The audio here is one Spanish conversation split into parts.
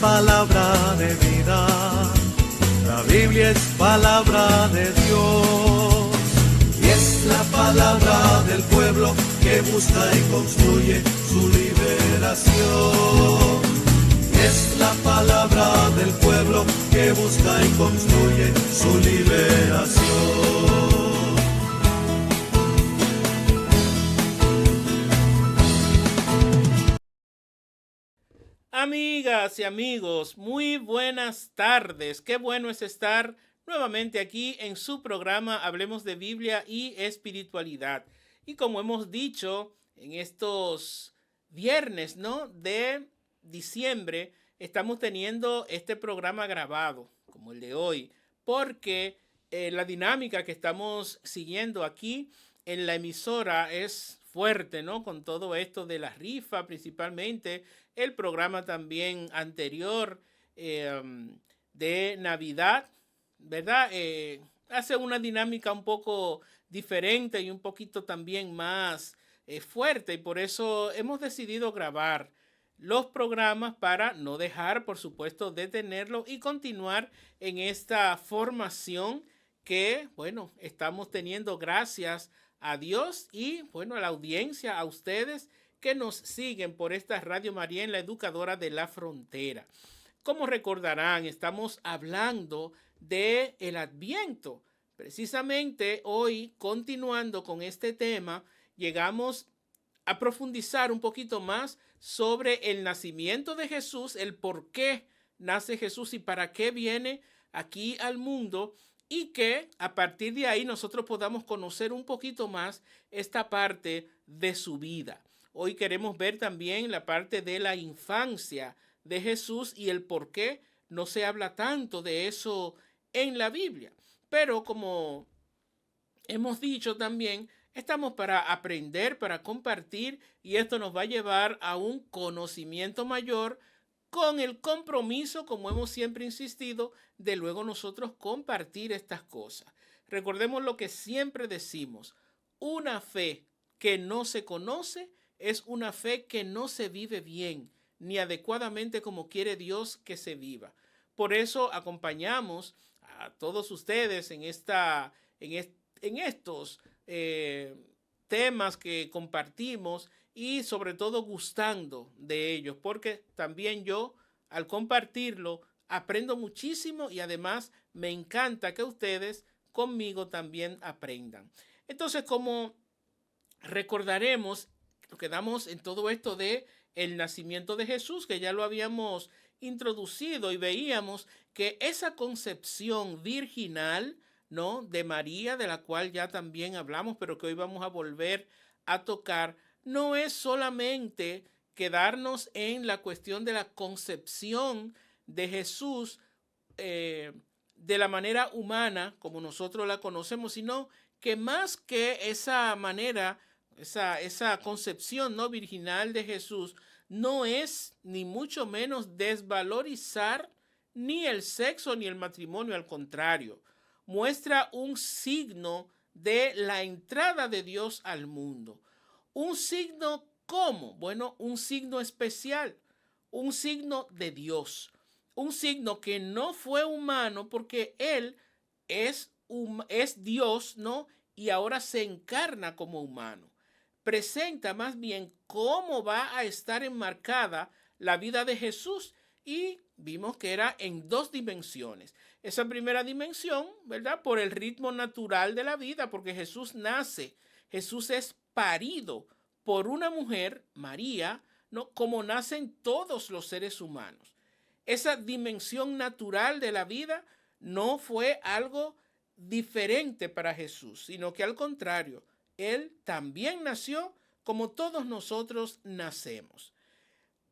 palabra de vida, la Biblia es palabra de Dios, y es la palabra del pueblo que busca y construye su liberación. Y es la palabra del pueblo que busca y construye su liberación. Amigas y amigos, muy buenas tardes. Qué bueno es estar nuevamente aquí en su programa Hablemos de Biblia y Espiritualidad. Y como hemos dicho en estos viernes, ¿no?, de diciembre, estamos teniendo este programa grabado, como el de hoy, porque la dinámica que estamos siguiendo aquí en la emisora es fuerte, ¿no? Con todo esto de la rifa, principalmente el programa también anterior de Navidad, ¿verdad? Hace una dinámica un poco diferente y un poquito también más fuerte, y por eso hemos decidido grabar los programas para no dejar, por supuesto, de tenerlo y continuar en esta formación que, bueno, estamos teniendo gracias a Dios y, bueno, a la audiencia, a ustedes que nos siguen por esta Radio María en la Educadora de la Frontera. Como recordarán, estamos hablando de el Adviento. Precisamente hoy, continuando con este tema, llegamos a profundizar un poquito más sobre el nacimiento de Jesús, el por qué nace Jesús y para qué viene aquí al mundo, y que a partir de ahí nosotros podamos conocer un poquito más esta parte de su vida. Hoy queremos ver también la parte de la infancia de Jesús y el por qué no se habla tanto de eso en la Biblia. Pero como hemos dicho también, estamos para aprender, para compartir, y esto nos va a llevar a un conocimiento mayor con el compromiso, como hemos siempre insistido, de luego nosotros compartir estas cosas. Recordemos lo que siempre decimos: una fe que no se conoce es una fe que no se vive bien, ni adecuadamente como quiere Dios que se viva. Por eso acompañamos a todos ustedes en estos temas que compartimos, y sobre todo gustando de ellos, porque también yo al compartirlo aprendo muchísimo y además me encanta que ustedes conmigo también aprendan. Entonces, como recordaremos, nos quedamos en todo esto de el nacimiento de Jesús, que ya lo habíamos introducido, y veíamos que esa concepción virginal, ¿no?, de María, de la cual ya también hablamos, pero que hoy vamos a volver a tocar, no es solamente quedarnos en la cuestión de la concepción de Jesús de la manera humana, como nosotros la conocemos, sino que más que esa manera, esa concepción no virginal de Jesús, no es ni mucho menos desvalorizar ni el sexo ni el matrimonio. Al contrario, muestra un signo de la entrada de Dios al mundo. Un signo, ¿cómo? Bueno, un signo especial, un signo de Dios, un signo que no fue humano porque Él es Dios, ¿no? Y ahora se encarna como humano. Presenta más bien cómo va a estar enmarcada la vida de Jesús, y vimos que era en dos dimensiones. Esa primera dimensión, ¿verdad?, por el ritmo natural de la vida, porque Jesús nace, Jesús es parido por una mujer, María, ¿no?, como nacen todos los seres humanos. Esa dimensión natural de la vida no fue algo diferente para Jesús, sino que al contrario, Él también nació como todos nosotros nacemos.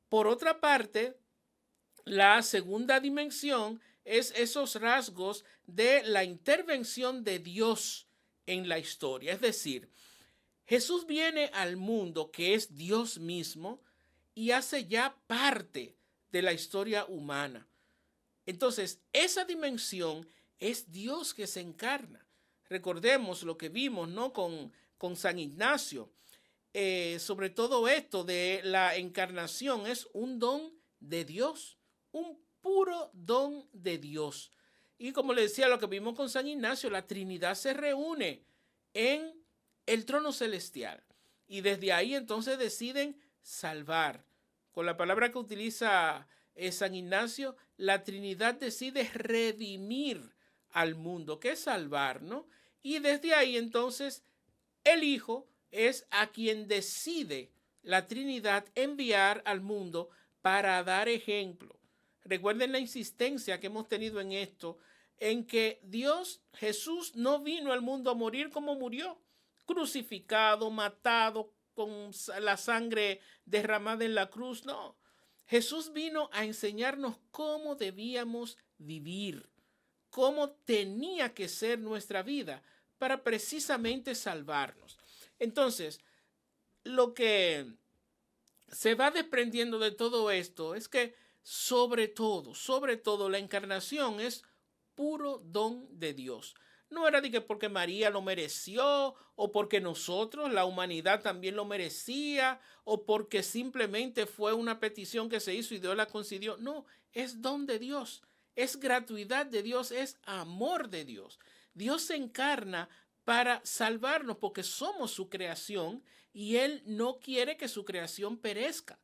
Por otra parte, la segunda dimensión es esos rasgos de la intervención de Dios en la historia. Es decir, Jesús viene al mundo, que es Dios mismo, y hace ya parte de la historia humana. Entonces, esa dimensión es Dios que se encarna. Recordemos lo que vimos, ¿no?, con San Ignacio. Sobre todo esto de la encarnación, es un don de Dios, un puro don de Dios. Y como le decía, lo que vimos con San Ignacio, la Trinidad se reúne en el trono celestial. Y desde ahí entonces deciden salvar. Con la palabra que utiliza San Ignacio, la Trinidad decide redimir al mundo, que es salvar, ¿no? Y desde ahí entonces el Hijo es a quien decide la Trinidad enviar al mundo para dar ejemplo. Recuerden la insistencia que hemos tenido en esto, en que Jesús no vino al mundo a morir como murió, crucificado, matado, con la sangre derramada en la cruz. No, Jesús vino a enseñarnos cómo debíamos vivir, cómo tenía que ser nuestra vida para precisamente salvarnos. Entonces, lo que se va desprendiendo de todo esto es que sobre todo, la encarnación es puro don de Dios. No era de que porque María lo mereció, o porque nosotros, la humanidad, también lo merecía, o porque simplemente fue una petición que se hizo y Dios la concedió. No, es don de Dios, es gratuidad de Dios, es amor de Dios. Dios se encarna para salvarnos porque somos su creación y Él no quiere que su creación perezca.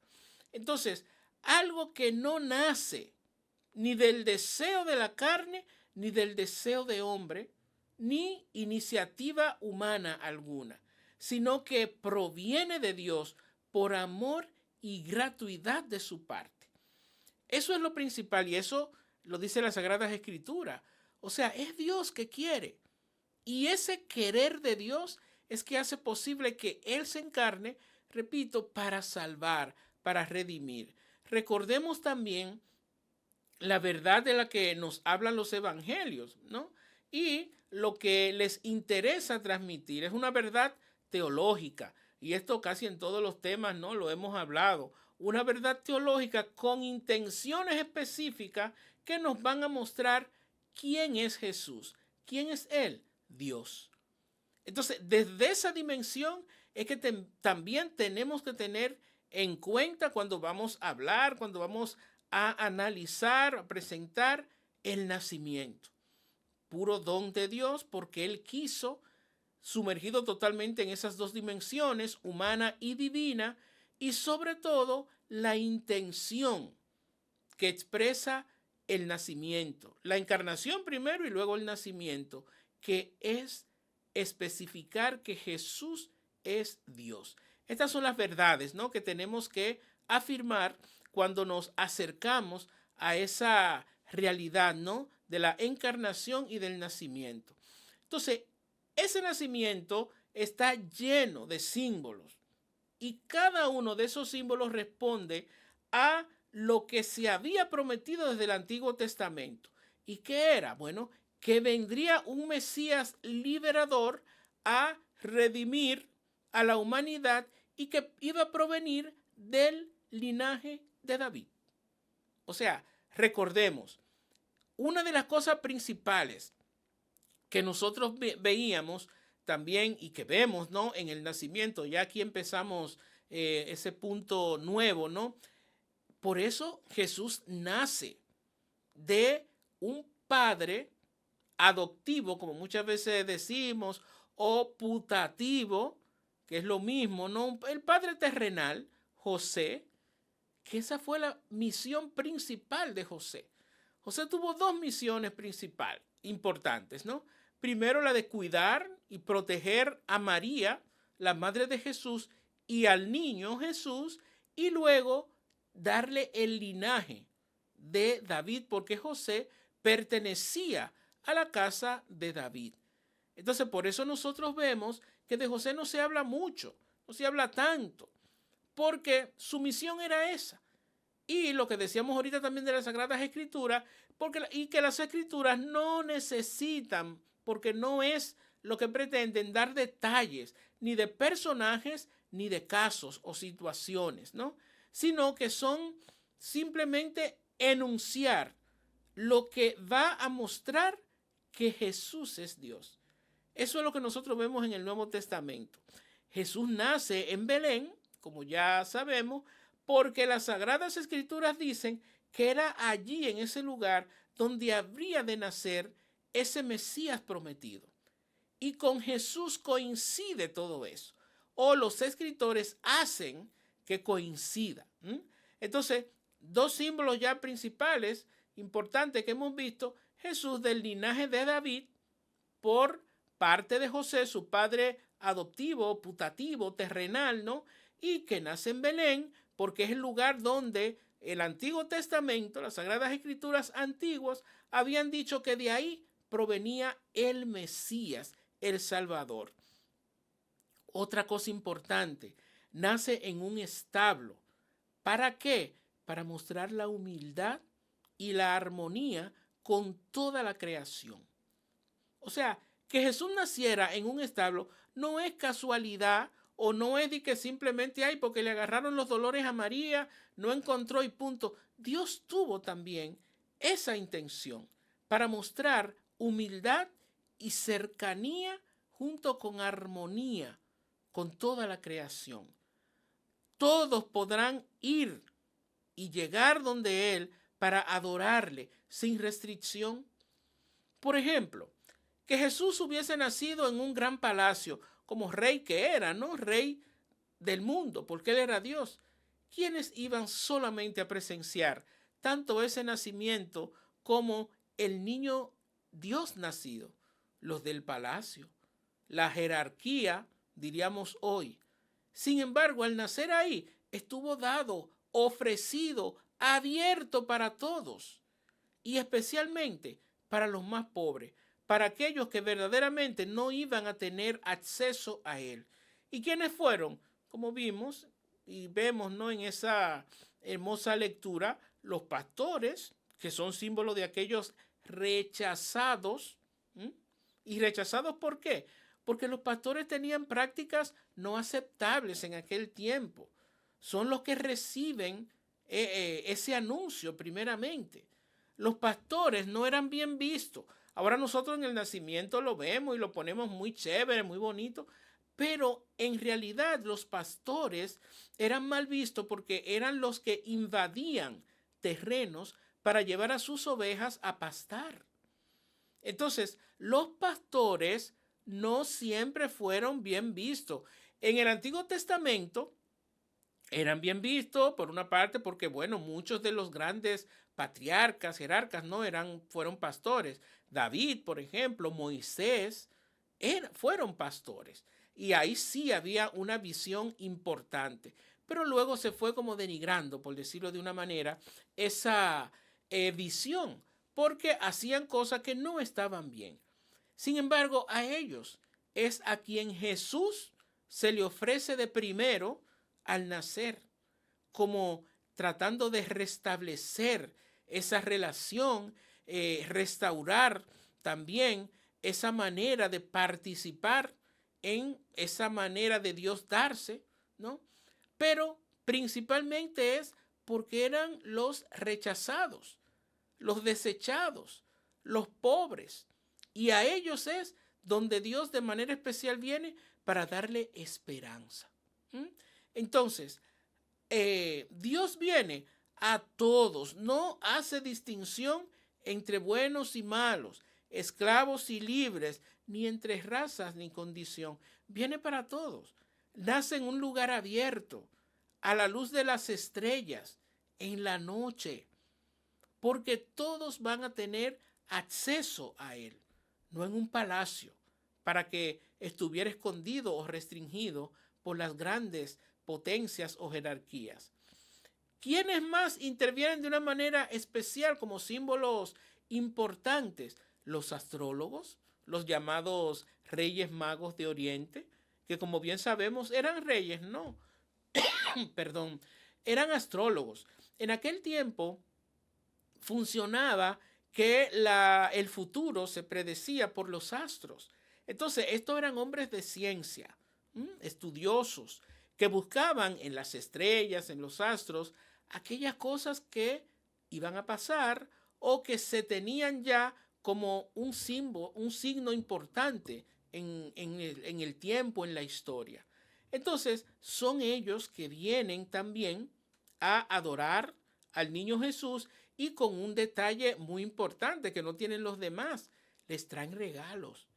Entonces, algo que no nace ni del deseo de la carne, ni del deseo de hombre, ni iniciativa humana alguna, sino que proviene de Dios por amor y gratuidad de su parte. Eso es lo principal y eso lo dice la Sagrada Escritura. O sea, es Dios que quiere. Y ese querer de Dios es que hace posible que Él se encarne, repito, para salvar, para redimir. Recordemos también la verdad de la que nos hablan los evangelios, ¿no? Y lo que les interesa transmitir es una verdad teológica. Y esto casi en todos los temas, ¿no? Lo hemos hablado. Una verdad teológica con intenciones específicas que nos van a mostrar quién es Jesús. ¿Quién es Él? Dios. Entonces, desde esa dimensión es que también tenemos que tener en cuenta cuando vamos a hablar, cuando vamos a analizar, a presentar el nacimiento. Puro don de Dios porque Él quiso, sumergido totalmente en esas dos dimensiones, humana y divina, y sobre todo la intención que expresa el nacimiento, la encarnación primero y luego el nacimiento, que es especificar que Jesús es Dios. Estas son las verdades, ¿no?, que tenemos que afirmar cuando nos acercamos a esa realidad, ¿no?, de la encarnación y del nacimiento. Entonces, ese nacimiento está lleno de símbolos y cada uno de esos símbolos responde a lo que se había prometido desde el Antiguo Testamento. ¿Y qué era? Bueno, que vendría un Mesías liberador a redimir a la humanidad y que iba a provenir del linaje de David. O sea, recordemos, una de las cosas principales que nosotros veíamos también y que vemos, ¿no?, en el nacimiento, ya aquí empezamos ese punto nuevo, ¿no? Por eso Jesús nace de un padre adoptivo, como muchas veces decimos, o putativo, que es lo mismo, ¿no? El padre terrenal, José, que esa fue la misión principal de José. José tuvo dos misiones principales importantes, ¿no? Primero, la de cuidar y proteger a María, la madre de Jesús, y al niño Jesús, y luego darle el linaje de David, porque José pertenecía a la casa de David. Entonces, por eso nosotros vemos que de José no se habla mucho, no se habla tanto, porque su misión era esa. Y lo que decíamos ahorita también de las Sagradas Escrituras, y que las Escrituras no necesitan, porque no es lo que pretenden dar detalles, ni de personajes, ni de casos o situaciones, ¿no?, sino que son simplemente enunciar lo que va a mostrar que Jesús es Dios. Eso es lo que nosotros vemos en el Nuevo Testamento. Jesús nace en Belén, como ya sabemos, porque las Sagradas Escrituras dicen que era allí, en ese lugar, donde habría de nacer ese Mesías prometido. Y con Jesús coincide todo eso. O los escritores hacen que coincida. Entonces, dos símbolos ya principales, importantes que hemos visto: Jesús del linaje de David por parte de José, su padre adoptivo, putativo, terrenal, ¿no? Y que nace en Belén porque es el lugar donde el Antiguo Testamento, las Sagradas Escrituras antiguas, habían dicho que de ahí provenía el Mesías, el Salvador. Otra cosa importante: nace en un establo. ¿Para qué? Para mostrar la humildad y la armonía con toda la creación. O sea, que Jesús naciera en un establo no es casualidad, o no es de que simplemente hay porque le agarraron los dolores a María, no encontró y punto. Dios tuvo también esa intención para mostrar humildad y cercanía junto con armonía con toda la creación. Todos podrán ir y llegar donde Él para adorarle sin restricción. Por ejemplo, que Jesús hubiese nacido en un gran palacio, como rey que era, ¿no? Rey del mundo, porque Él era Dios. ¿Quiénes iban solamente a presenciar tanto ese nacimiento como el niño Dios nacido? Los del palacio, la jerarquía, diríamos hoy. Sin embargo, al nacer ahí, estuvo dado, ofrecido, abierto para todos, y especialmente para los más pobres, para aquellos que verdaderamente no iban a tener acceso a él. ¿Y quiénes fueron? Como vimos y vemos, ¿no?, en esa hermosa lectura, los pastores, que son símbolos de aquellos rechazados. ¿Y rechazados por qué? Porque los pastores tenían prácticas no aceptables en aquel tiempo. Son los que reciben ese anuncio primeramente. Los pastores no eran bien vistos. Ahora nosotros en el nacimiento lo vemos y lo ponemos muy chévere, muy bonito, pero en realidad los pastores eran mal vistos porque eran los que invadían terrenos para llevar a sus ovejas a pastar. Entonces, los pastores no siempre fueron bien vistos. En el Antiguo Testamento eran bien vistos, por una parte, porque, bueno, muchos de los grandes patriarcas, jerarcas, no fueron pastores. David, por ejemplo, Moisés, fueron pastores. Y ahí sí había una visión importante. Pero luego se fue como denigrando, por decirlo de una manera, esa visión, porque hacían cosas que no estaban bien. Sin embargo, a ellos es a quien Jesús se le ofrece de primero al nacer, como tratando de restablecer esa relación, restaurar también esa manera de participar en esa manera de Dios darse, ¿no? Pero principalmente es porque eran los rechazados, los desechados, los pobres, y a ellos es donde Dios de manera especial viene para darle esperanza. Entonces, Dios viene a todos, no hace distinción entre buenos y malos, esclavos y libres, ni entre razas ni condición. Viene para todos. Nace en un lugar abierto, a la luz de las estrellas, en la noche, porque todos van a tener acceso a él, no en un palacio, para que estuviera escondido o restringido por las grandes potencias o jerarquías. ¿Quiénes más intervienen de una manera especial como símbolos importantes? Los astrólogos, los llamados reyes magos de Oriente, que como bien sabemos eran reyes, no, perdón, eran astrólogos. En aquel tiempo funcionaba que el futuro se predecía por los astros. Entonces, estos eran hombres de ciencia, estudiosos, que buscaban en las estrellas, en los astros, aquellas cosas que iban a pasar o que se tenían ya como un símbolo, un signo importante en el tiempo, en la historia. Entonces, son ellos que vienen también a adorar al niño Jesús y con un detalle muy importante que no tienen los demás, les traen regalos,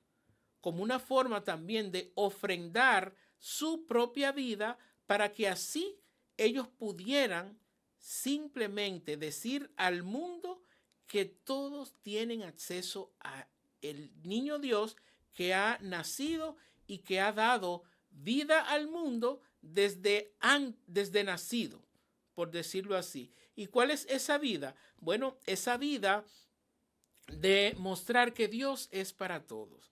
como una forma también de ofrendar su propia vida para que así ellos pudieran simplemente decir al mundo que todos tienen acceso a el niño Dios que ha nacido y que ha dado vida al mundo desde nacido, por decirlo así. ¿Y cuál es esa vida? Bueno, esa vida de mostrar que Dios es para todos.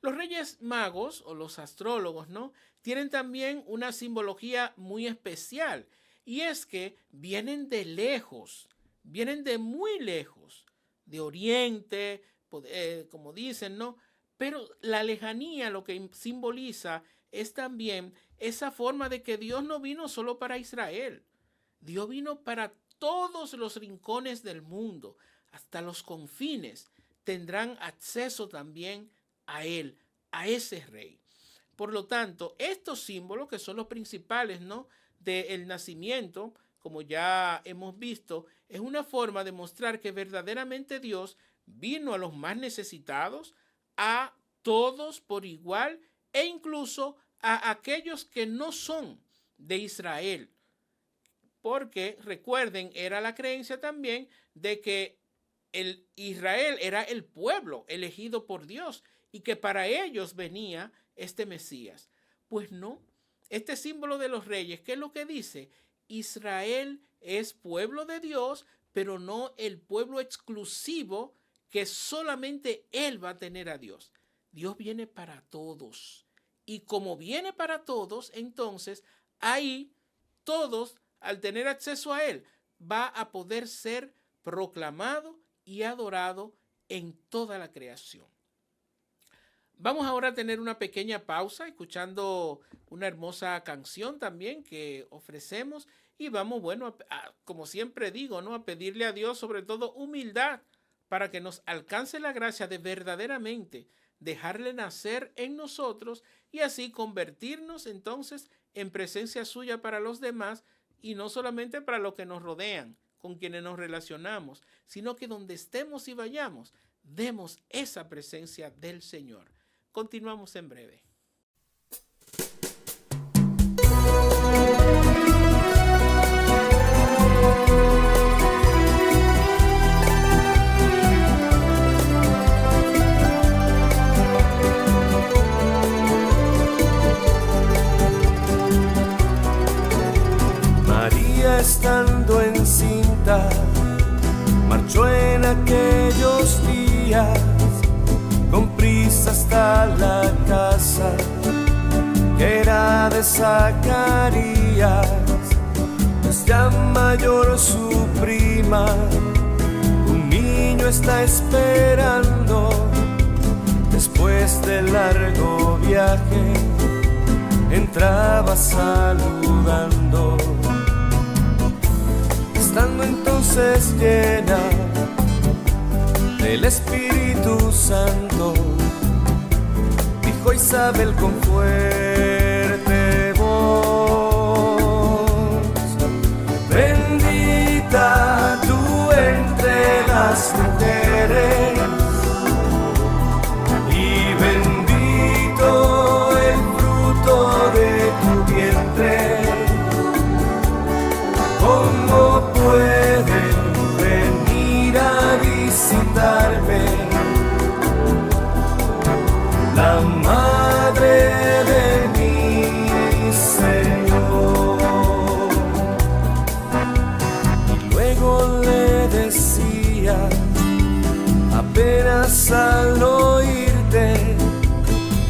Los Reyes Magos o los astrólogos, ¿no?, tienen también una simbología muy especial, y es que vienen de lejos, vienen de muy lejos, de Oriente, como dicen, ¿no? Pero la lejanía lo que simboliza es también esa forma de que Dios no vino solo para Israel. Dios vino para todos los rincones del mundo, hasta los confines. Tendrán acceso también a Él, a ese Rey. Por lo tanto, estos símbolos que son los principales, ¿no?, del nacimiento, como ya hemos visto, es una forma de mostrar que verdaderamente Dios vino a los más necesitados, a todos por igual e incluso a aquellos que no son de Israel. Porque recuerden, era la creencia también de que Israel era el pueblo elegido por Dios y que para ellos venía este Mesías. Pues no, este símbolo de los reyes, ¿qué es lo que dice? Israel es pueblo de Dios, pero no el pueblo exclusivo que solamente Él va a tener a Dios. Dios viene para todos. Y como viene para todos, entonces ahí todos, al tener acceso a Él, va a poder ser proclamado y adorado en toda la creación. Vamos ahora a tener una pequeña pausa escuchando una hermosa canción también que ofrecemos y vamos, bueno, como siempre digo, ¿no?, a pedirle a Dios sobre todo humildad para que nos alcance la gracia de verdaderamente dejarle nacer en nosotros y así convertirnos entonces en presencia suya para los demás y no solamente para los que nos rodean, con quienes nos relacionamos, sino que donde estemos y vayamos, demos esa presencia del Señor. Continuamos en breve. María, estando encinta, marchó en aquellos días con prisa hasta la casa que era de Zacarías, pues ya mayor su prima, un niño está esperando. Después del largo viaje, entraba saludando. Estando entonces llena del Espíritu Santo, dijo Isabel con fuerte voz: bendita tú entre las mujeres, y bendito el fruto de tu vientre. ¿Cómo puede venir a visitarme la madre de mi Señor? Y luego le decía, apenas al oírte,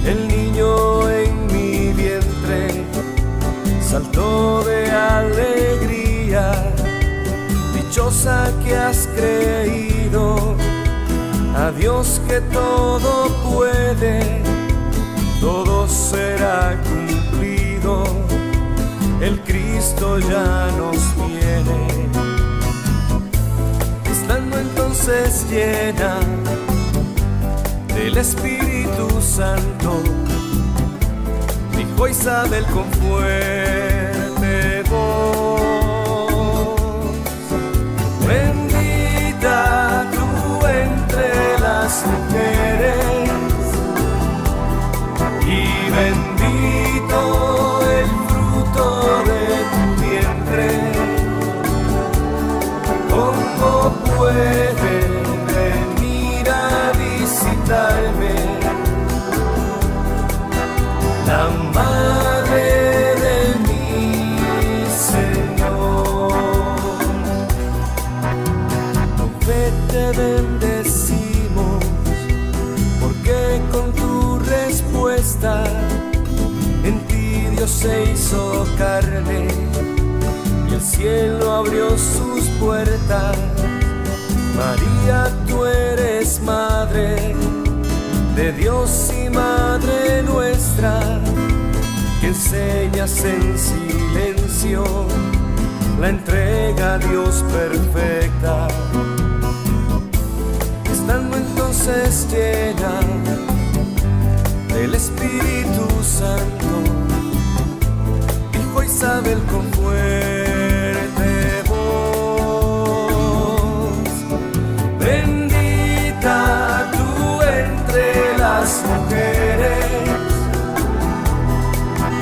el niño en mi vientre saltó de alegría. Dichosa que has creído, a Dios que todo puede, todo será cumplido, el Cristo ya nos viene. Estando entonces llena del Espíritu Santo, dijo Isabel con fuerte voz: bendita la madre de mi Señor. Con fe te bendecimos, porque con tu respuesta en ti Dios se hizo carne y el cielo abrió sus puertas. María, tú eres madre de Dios y madre nuestra, que enseñas en silencio la entrega a Dios perfecta. Estando entonces llena del Espíritu Santo, dijo Isabel con fuerte voz: bendita tú entre las mujeres,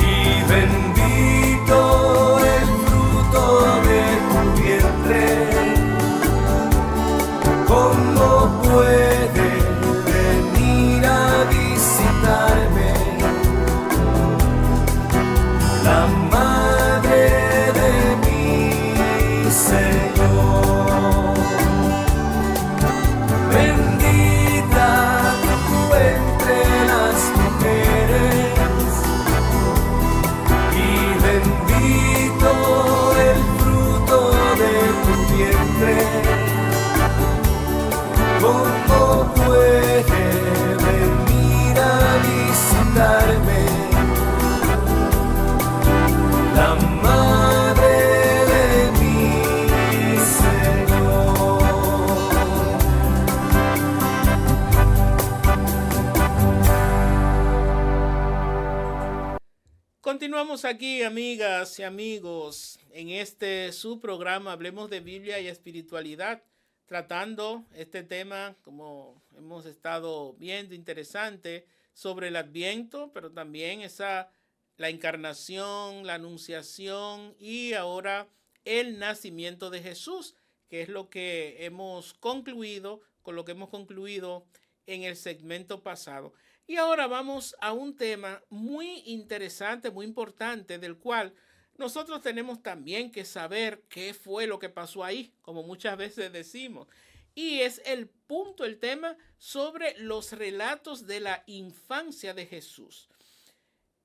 y bendito el fruto de tu vientre. ¿Cómo puede venir a visitarme la madre de mi Señor? Bendita tú entre las mujeres, y bendito el fruto de tu vientre. ¿Cómo puede venir a visitarme la madre de mi Señor? Continuamos aquí, amigas y amigos, en este su programa Hablemos de Biblia y Espiritualidad, tratando este tema, como hemos estado viendo, interesante, sobre el Adviento, pero también la encarnación, la anunciación y ahora el nacimiento de Jesús, que es lo que hemos concluido, con lo que hemos concluido en el segmento pasado. Y ahora vamos a un tema muy interesante, muy importante, del cual nosotros tenemos también que saber qué fue lo que pasó ahí, como muchas veces decimos. Y es el tema sobre los relatos de la infancia de Jesús.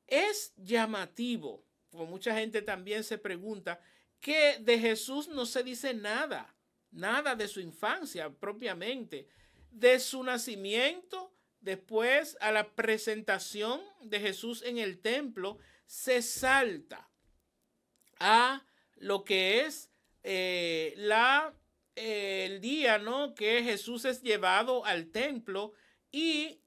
Es llamativo, como mucha gente también se pregunta, que de Jesús no se dice nada de su infancia propiamente, de su nacimiento. Después, a la presentación de Jesús en el templo, se salta a lo que es el día, ¿no?, que Jesús es llevado al templo y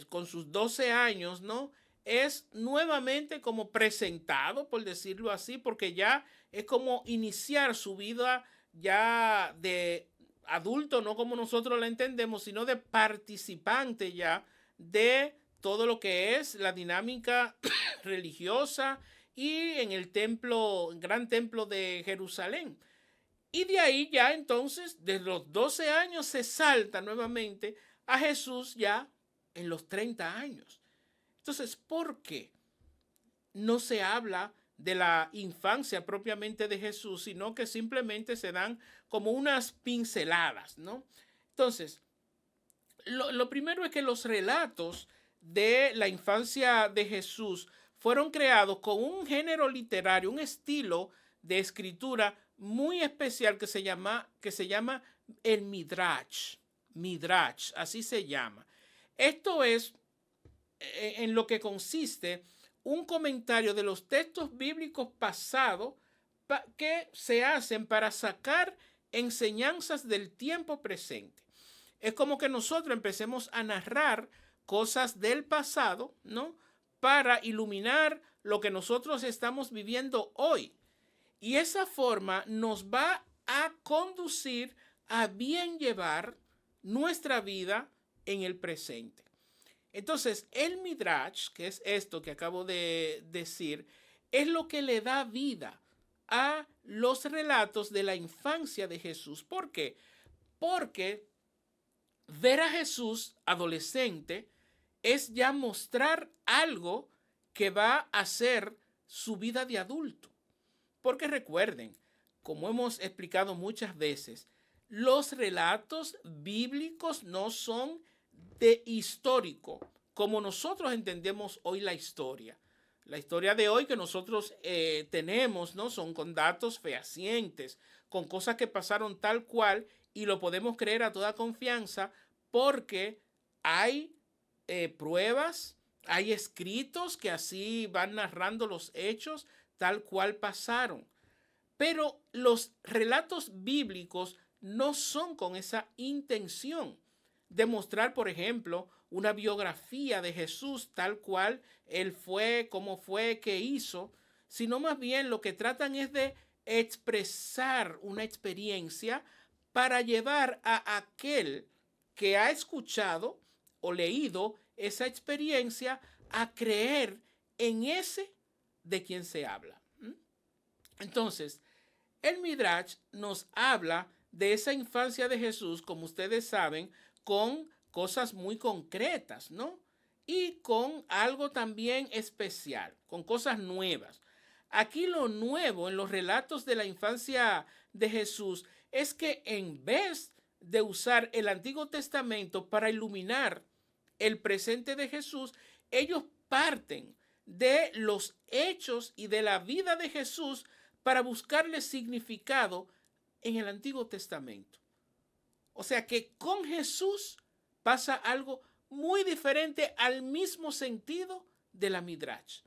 con sus 12 años, ¿no?, es nuevamente como presentado, por decirlo así, porque ya es como iniciar su vida ya de adulto, no como nosotros la entendemos, sino de participante ya de todo lo que es la dinámica religiosa y en el templo, el gran templo de Jerusalén. Y de ahí ya entonces, desde los 12 años, se salta nuevamente a Jesús ya en los 30 años. Entonces, ¿por qué no se habla de la infancia propiamente de Jesús, sino que simplemente se dan como unas pinceladas, ¿no? Entonces, lo primero es que los relatos de la infancia de Jesús fueron creados con un género literario, un estilo de escritura muy especial que se llama el Midrash. Midrash, así se llama. Esto es en lo que consiste un comentario de los textos bíblicos pasados que se hacen para sacar enseñanzas del tiempo presente. Es como que nosotros empecemos a narrar cosas del pasado, ¿no?, para iluminar lo que nosotros estamos viviendo hoy. Y esa forma nos va a conducir a bien llevar nuestra vida en el presente. Entonces, el Midrash, que es esto que acabo de decir, es lo que le da vida a los relatos de la infancia de Jesús. ¿Por qué? Porque ver a Jesús adolescente es ya mostrar algo que va a ser su vida de adulto. Porque recuerden, como hemos explicado muchas veces, los relatos bíblicos no son de histórico, como nosotros entendemos hoy la historia. La historia de hoy que nosotros tenemos, ¿no? Son con datos fehacientes, con cosas que pasaron tal cual y lo podemos creer a toda confianza porque hay pruebas, hay escritos que así van narrando los hechos tal cual pasaron. Pero los relatos bíblicos no son con esa intención de mostrar, por ejemplo, una biografía de Jesús tal cual él fue, cómo fue, qué hizo, sino más bien lo que tratan es de expresar una experiencia para llevar a aquel que ha escuchado o leído esa experiencia a creer en ese de quien se habla. Entonces, el Midrash nos habla de esa infancia de Jesús, como ustedes saben, con cosas muy concretas, ¿no? Y con algo también especial, con cosas nuevas. Aquí lo nuevo en los relatos de la infancia de Jesús es que en vez de usar el Antiguo Testamento para iluminar el presente de Jesús, ellos parten de los hechos y de la vida de Jesús para buscarle significado en el Antiguo Testamento. O sea que con Jesús pasa algo muy diferente al mismo sentido de la Midrash.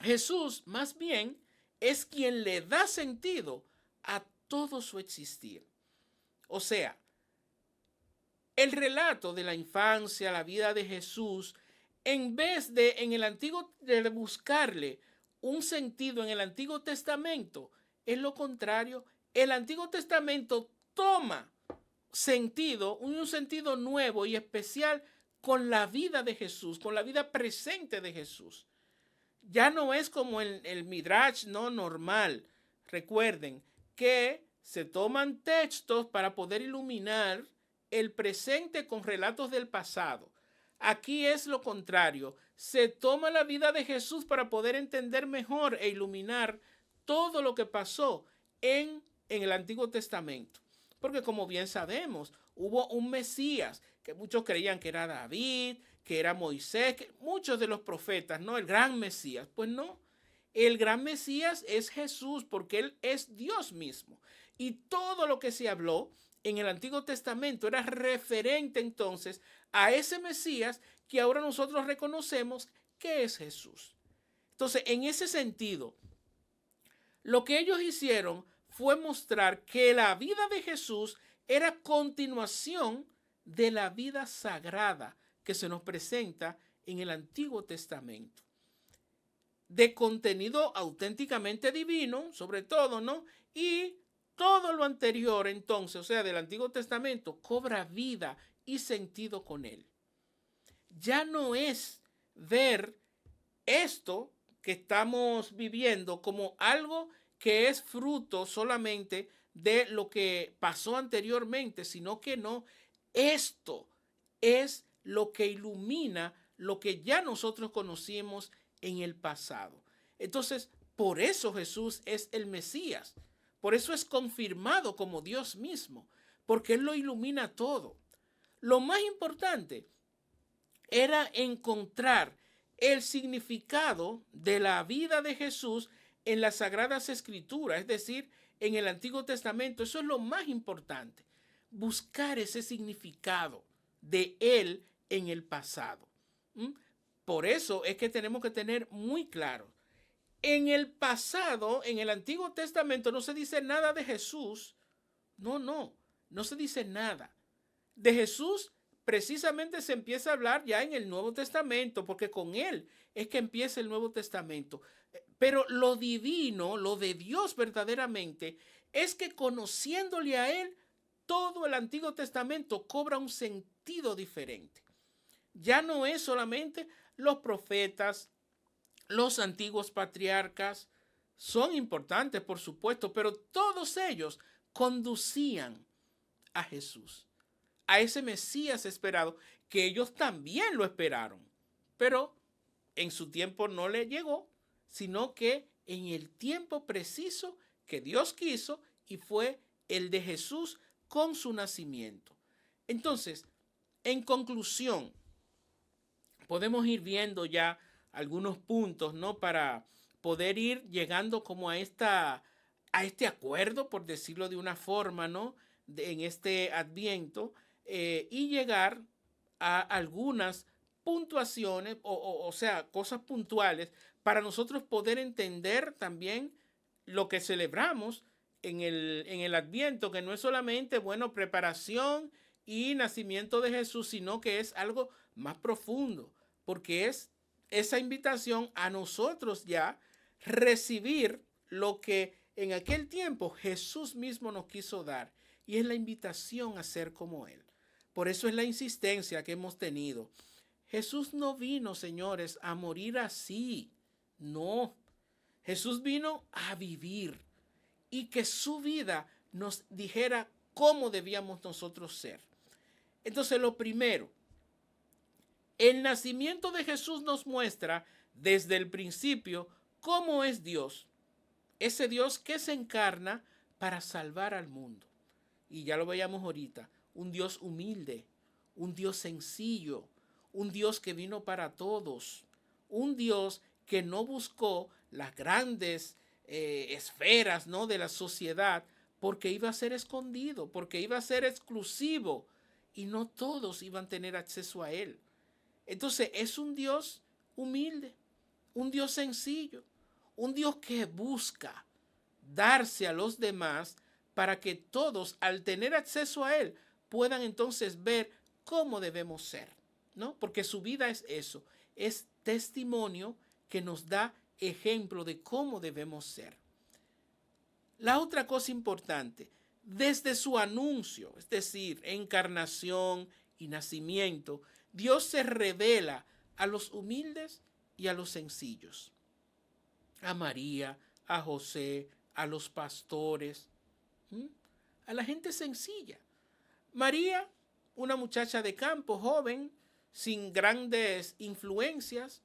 Jesús, más bien, es quien le da sentido a todo su existir. O sea, el relato de la infancia, la vida de Jesús, en vez de en el Antiguo de buscarle un sentido en el Antiguo Testamento, es lo contrario. El Antiguo Testamento toma sentido, un sentido nuevo y especial con la vida de Jesús, con la vida presente de Jesús. Ya no es como el Midrash no normal. Recuerden que se toman textos para poder iluminar el presente con relatos del pasado. Aquí es lo contrario. Se toma la vida de Jesús para poder entender mejor e iluminar todo lo que pasó en el Antiguo Testamento. Porque como bien sabemos, hubo un Mesías que muchos creían que era David, que era Moisés, que muchos de los profetas, ¿no? El gran Mesías. Pues no, el gran Mesías es Jesús porque Él es Dios mismo. Y todo lo que se habló en el Antiguo Testamento era referente entonces a ese Mesías que ahora nosotros reconocemos que es Jesús. Entonces, en ese sentido, lo que ellos hicieron fue mostrar que la vida de Jesús era continuación de la vida sagrada que se nos presenta en el Antiguo Testamento. De contenido auténticamente divino, sobre todo, ¿no? Y todo lo anterior, entonces, o sea, del Antiguo Testamento, cobra vida y sentido con él. Ya no es ver esto que estamos viviendo como algo que es fruto solamente de lo que pasó anteriormente, sino que no, esto es lo que ilumina lo que ya nosotros conocimos en el pasado. Entonces, por eso Jesús es el Mesías, por eso es confirmado como Dios mismo, porque Él lo ilumina todo. Lo más importante era encontrar el significado de la vida de Jesús en las Sagradas Escrituras, es decir, en el Antiguo Testamento. Eso es lo más importante, buscar ese significado de Él en el pasado. Por eso es que tenemos que tener muy claro, en el pasado, en el Antiguo Testamento no se dice nada de Jesús. No se dice nada. De Jesús precisamente se empieza a hablar ya en el Nuevo Testamento, porque con Él es que empieza el Nuevo Testamento. Pero lo divino, lo de Dios verdaderamente, es que conociéndole a Él, todo el Antiguo Testamento cobra un sentido diferente. Ya no es solamente los profetas, los antiguos patriarcas, son importantes, por supuesto, pero todos ellos conducían a Jesús, a ese Mesías esperado, que ellos también lo esperaron, pero en su tiempo no le llegó, sino que en el tiempo preciso que Dios quiso, y fue el de Jesús con su nacimiento. Entonces, en conclusión, podemos ir viendo ya algunos puntos, ¿no? Para poder ir llegando como a este acuerdo, por decirlo de una forma, ¿no? En este Adviento, y llegar a algunas puntuaciones, o sea, cosas puntuales, para nosotros poder entender también lo que celebramos en el Adviento, que no es solamente, bueno, preparación y nacimiento de Jesús, sino que es algo más profundo, porque es esa invitación a nosotros ya recibir lo que en aquel tiempo Jesús mismo nos quiso dar, y es la invitación a ser como Él. Por eso es la insistencia que hemos tenido. Jesús no vino, señores, a morir así. No. Jesús vino a vivir, y que su vida nos dijera cómo debíamos nosotros ser. Entonces, lo primero, el nacimiento de Jesús nos muestra desde el principio cómo es Dios. Ese Dios que se encarna para salvar al mundo. Y ya lo veíamos ahorita. Un Dios humilde, un Dios sencillo, un Dios que vino para todos, un Dios que no buscó las grandes esferas, ¿no?, de la sociedad, porque iba a ser escondido, porque iba a ser exclusivo, y no todos iban a tener acceso a Él. Entonces es un Dios humilde, un Dios sencillo, un Dios que busca darse a los demás para que todos, al tener acceso a Él, puedan entonces ver cómo debemos ser, ¿no? Porque su vida es eso, es testimonio que nos da ejemplo de cómo debemos ser. La otra cosa importante, desde su anuncio, es decir, encarnación y nacimiento, Dios se revela a los humildes y a los sencillos. A María, a José, a los pastores, a la gente sencilla. María, una muchacha de campo, joven, sin grandes influencias,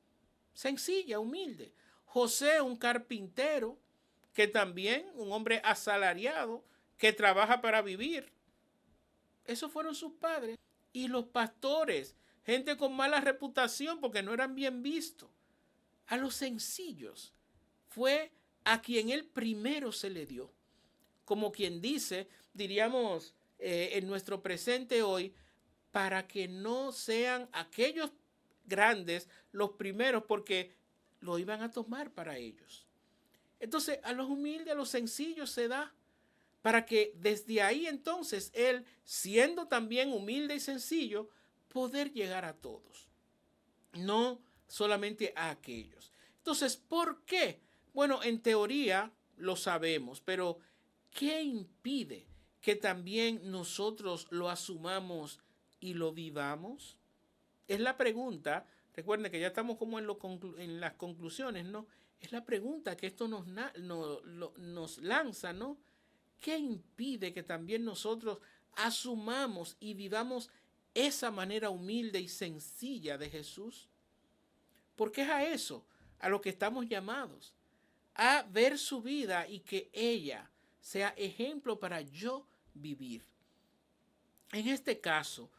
sencilla, humilde. José, un carpintero, que también, un hombre asalariado, que trabaja para vivir. Esos fueron sus padres. Y los pastores, gente con mala reputación porque no eran bien vistos. A los sencillos fue a quien él primero se le dio. Como quien dice, diríamos en nuestro presente hoy, para que no sean aquellos grandes los primeros, porque lo iban a tomar para ellos. Entonces a los humildes, a los sencillos se da, para que desde ahí entonces él, siendo también humilde y sencillo, poder llegar a todos, no solamente a aquellos. Entonces, ¿por qué? Bueno, en teoría lo sabemos, pero ¿qué impide que también nosotros lo asumamos y lo vivamos? Es la pregunta. Recuerden que ya estamos como en las conclusiones, ¿no? Es la pregunta que esto nos lanza, ¿no? ¿Qué impide que también nosotros asumamos y vivamos esa manera humilde y sencilla de Jesús? Porque es a eso a lo que estamos llamados, a ver su vida y que ella sea ejemplo para yo vivir. En este caso,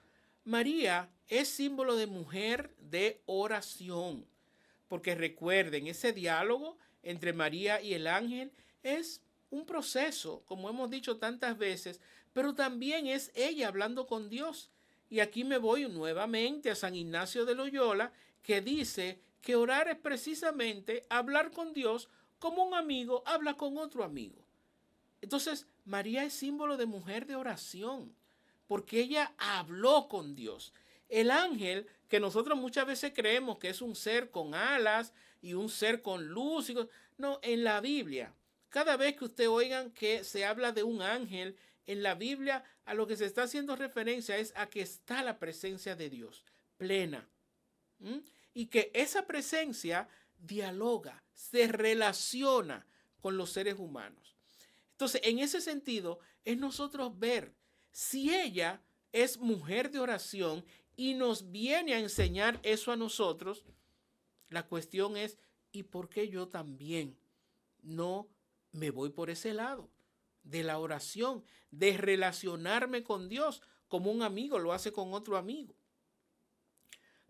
María es símbolo de mujer de oración, porque recuerden, ese diálogo entre María y el ángel es un proceso, como hemos dicho tantas veces, pero también es ella hablando con Dios. Y aquí me voy nuevamente a San Ignacio de Loyola, que dice que orar es precisamente hablar con Dios como un amigo habla con otro amigo. Entonces, María es símbolo de mujer de oración, porque ella habló con Dios. El ángel, que nosotros muchas veces creemos que es un ser con alas y un ser con luz, no, en la Biblia, cada vez que usted oigan que se habla de un ángel en la Biblia, a lo que se está haciendo referencia es a que está la presencia de Dios plena. Y que esa presencia dialoga, se relaciona con los seres humanos. Entonces, en ese sentido, es nosotros ver si ella es mujer de oración y nos viene a enseñar eso a nosotros. La cuestión es, ¿y por qué yo también no me voy por ese lado de la oración, de relacionarme con Dios como un amigo lo hace con otro amigo?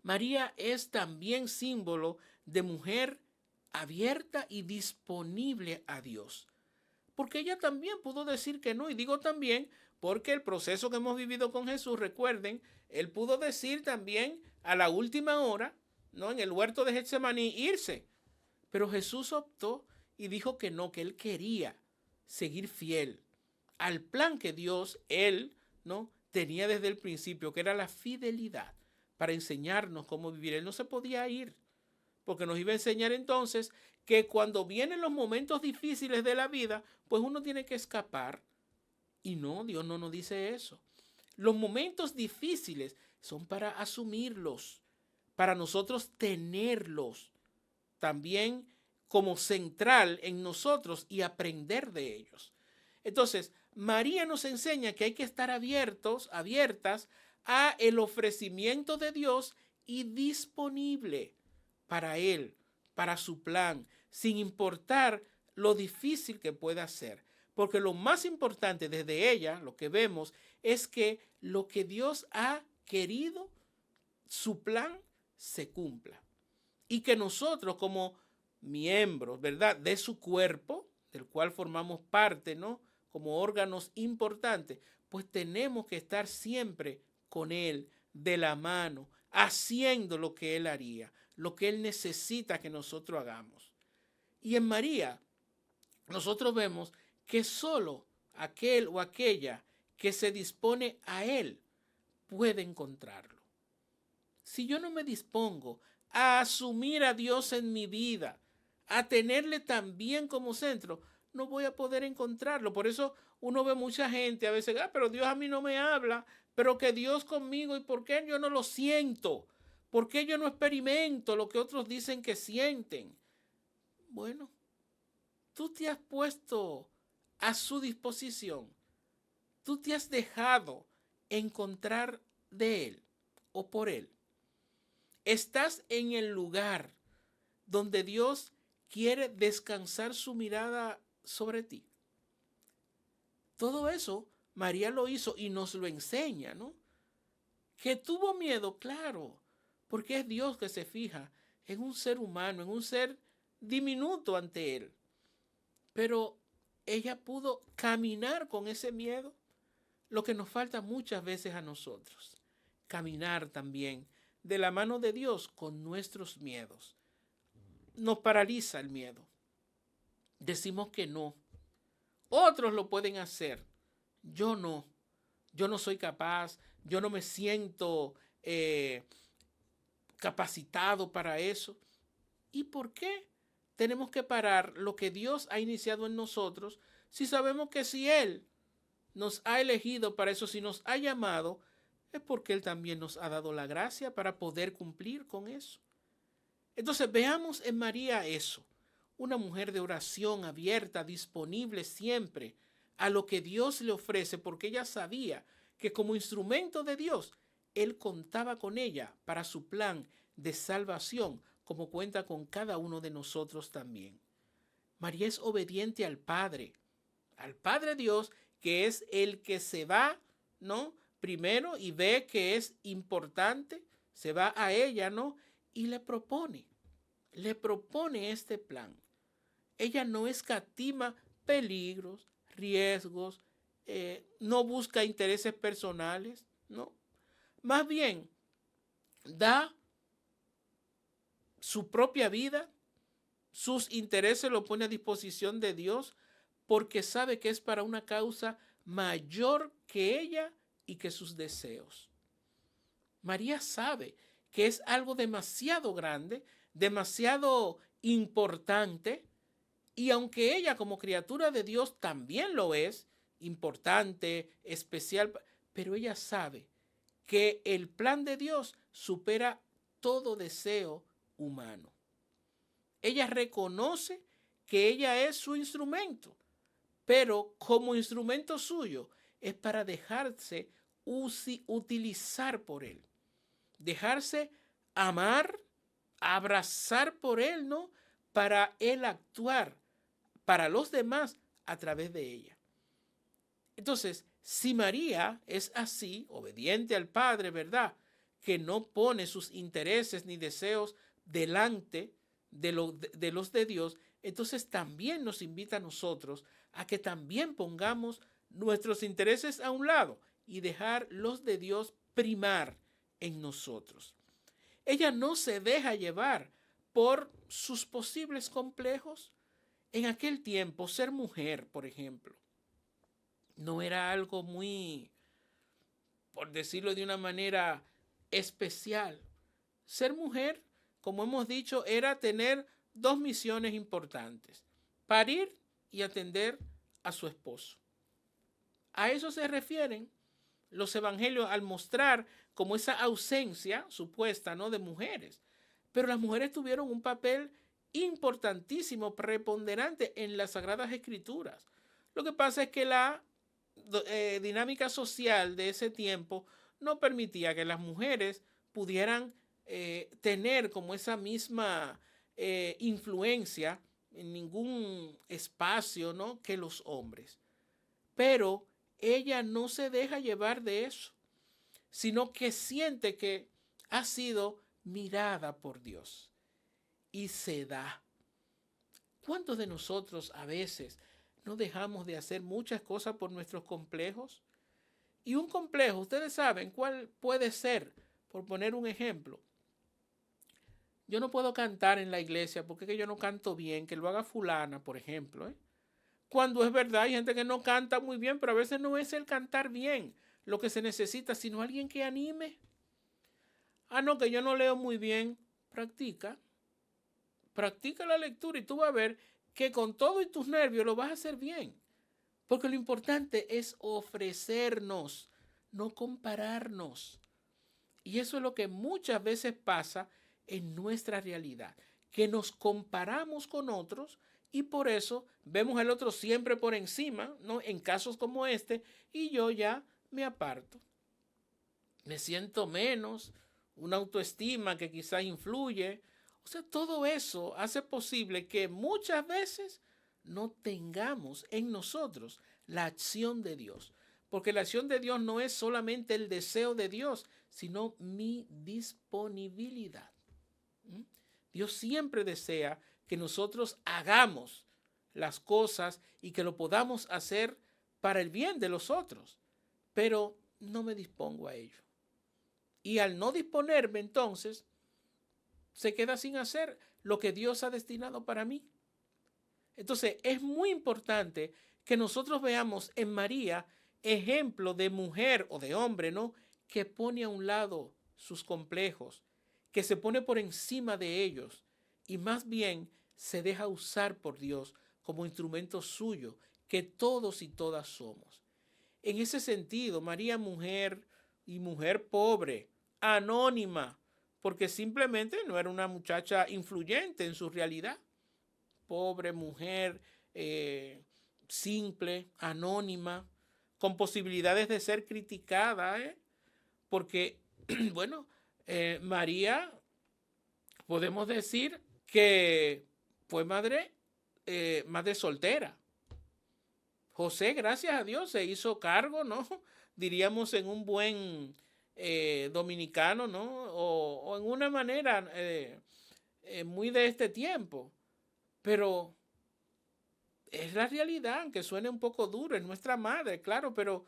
María es también símbolo de mujer abierta y disponible a Dios, porque ella también pudo decir que no, y digo también porque el proceso que hemos vivido con Jesús, recuerden, él pudo decir también a la última hora, ¿no? En el huerto de Getsemaní, irse, pero Jesús optó y dijo que no, que él quería seguir fiel al plan que Dios, él, ¿no? tenía desde el principio, que era la fidelidad para enseñarnos cómo vivir. Él no se podía ir, porque nos iba a enseñar entonces que cuando vienen los momentos difíciles de la vida, pues uno tiene que escapar. Y no, Dios no nos dice eso. Los momentos difíciles son para asumirlos, para nosotros tenerlos también como central en nosotros y aprender de ellos. Entonces, María nos enseña que hay que estar abiertas a el ofrecimiento de Dios y disponible para Él, para su plan, sin importar lo difícil que pueda ser. Porque lo más importante desde ella, lo que vemos, es que lo que Dios ha querido, su plan, se cumpla. Y que nosotros como miembros, ¿verdad?, de su cuerpo, del cual formamos parte, ¿no?, como órganos importantes, pues tenemos que estar siempre con Él, de la mano, haciendo lo que Él haría, lo que Él necesita que nosotros hagamos. Y en María, nosotros vemos que solo aquel o aquella que se dispone a Él puede encontrarlo. Si yo no me dispongo a asumir a Dios en mi vida, a tenerle también como centro, no voy a poder encontrarlo. Por eso uno ve mucha gente a veces, pero Dios a mí no me habla, pero que Dios conmigo, ¿y por qué yo no lo siento? ¿Por qué yo no experimento lo que otros dicen que sienten? Bueno, tú te has puesto a su disposición. Tú te has dejado encontrar de Él o por Él. Estás en el lugar donde Dios quiere descansar su mirada sobre ti. Todo eso María lo hizo y nos lo enseña, ¿no? Que tuvo miedo, claro, porque es Dios que se fija en un ser humano, en un ser diminuto ante Él. Pero ella pudo caminar con ese miedo, lo que nos falta muchas veces a nosotros. Caminar también de la mano de Dios con nuestros miedos. Nos paraliza el miedo. Decimos que no. Otros lo pueden hacer. Yo no. Yo no soy capaz. Yo no me siento capacitado para eso. ¿Y por qué tenemos que parar lo que Dios ha iniciado en nosotros si sabemos que si Él nos ha elegido para eso, si nos ha llamado, es porque Él también nos ha dado la gracia para poder cumplir con eso? Entonces veamos en María eso, una mujer de oración abierta, disponible siempre a lo que Dios le ofrece, porque ella sabía que como instrumento de Dios, Él contaba con ella para su plan de salvación, como cuenta con cada uno de nosotros también. María es obediente al Padre Dios, que es el que se va, ¿no?, primero y ve que es importante, se va a ella, ¿no?, y le propone este plan. Ella no escatima peligros, riesgos, no busca intereses personales, ¿no? Más bien, da su propia vida, sus intereses lo pone a disposición de Dios, porque sabe que es para una causa mayor que ella y que sus deseos. María sabe que es algo demasiado grande, demasiado importante, y aunque ella como criatura de Dios también lo es, importante, especial, pero ella sabe que el plan de Dios supera todo deseo humano. Ella reconoce que ella es su instrumento, pero como instrumento suyo es para dejarse utilizar por Él, dejarse amar, abrazar por él, ¿no? Para él actuar para los demás a través de ella. Entonces, si María es así, obediente al Padre, ¿verdad? Que no pone sus intereses ni deseos delante de los de Dios, entonces también nos invita a nosotros a que también pongamos nuestros intereses a un lado y dejar los de Dios primar en nosotros. Ella no se deja llevar por sus posibles complejos. En aquel tiempo, ser mujer, por ejemplo, no era algo muy, por decirlo de una manera especial. Ser mujer, como hemos dicho, era tener dos misiones importantes: parir y atender a su esposo. A eso se refieren los evangelios al mostrar como esa ausencia supuesta, ¿no?, de mujeres. Pero las mujeres tuvieron un papel importantísimo, preponderante en las Sagradas Escrituras. Lo que pasa es que la dinámica social de ese tiempo no permitía que las mujeres pudieran tener como esa misma influencia en ningún espacio, ¿no?, que los hombres. Pero ella no se deja llevar de eso, sino que siente que ha sido mirada por Dios y se da. ¿Cuántos de nosotros a veces no dejamos de hacer muchas cosas por nuestros complejos? Y un complejo, ustedes saben cuál puede ser, por poner un ejemplo. Yo no puedo cantar en la iglesia porque es que yo no canto bien, que lo haga fulana, por ejemplo, Cuando es verdad, hay gente que no canta muy bien, pero a veces no es el cantar bien lo que se necesita, sino alguien que anime. Ah, no, que yo no leo muy bien. Practica la lectura y tú vas a ver que con todo y tus nervios lo vas a hacer bien. Porque lo importante es ofrecernos, no compararnos. Y eso es lo que muchas veces pasa en nuestra realidad, que nos comparamos con otros y por eso vemos al otro siempre por encima, ¿no?, en casos como este, y yo ya me aparto. Me siento menos, una autoestima que quizás influye. O sea, todo eso hace posible que muchas veces no tengamos en nosotros la acción de Dios. Porque la acción de Dios no es solamente el deseo de Dios, sino mi disponibilidad. Dios siempre desea que nosotros hagamos las cosas y que lo podamos hacer para el bien de los otros, pero no me dispongo a ello. Y al no disponerme, entonces, se queda sin hacer lo que Dios ha destinado para mí. Entonces, es muy importante que nosotros veamos en María ejemplo de mujer o de hombre, ¿no?, que pone a un lado sus complejos, que se pone por encima de ellos y más bien se deja usar por Dios como instrumento suyo, que todos y todas somos. En ese sentido, María mujer y mujer pobre, anónima, porque simplemente no era una muchacha influyente en su realidad. Pobre mujer, simple, anónima, con posibilidades de ser criticada, porque, bueno, María, podemos decir que fue madre soltera. José, gracias a Dios, se hizo cargo, ¿no?, diríamos en un buen dominicano, ¿no?, o en una manera muy de este tiempo. Pero es la realidad, aunque suene un poco duro, es nuestra madre, claro, pero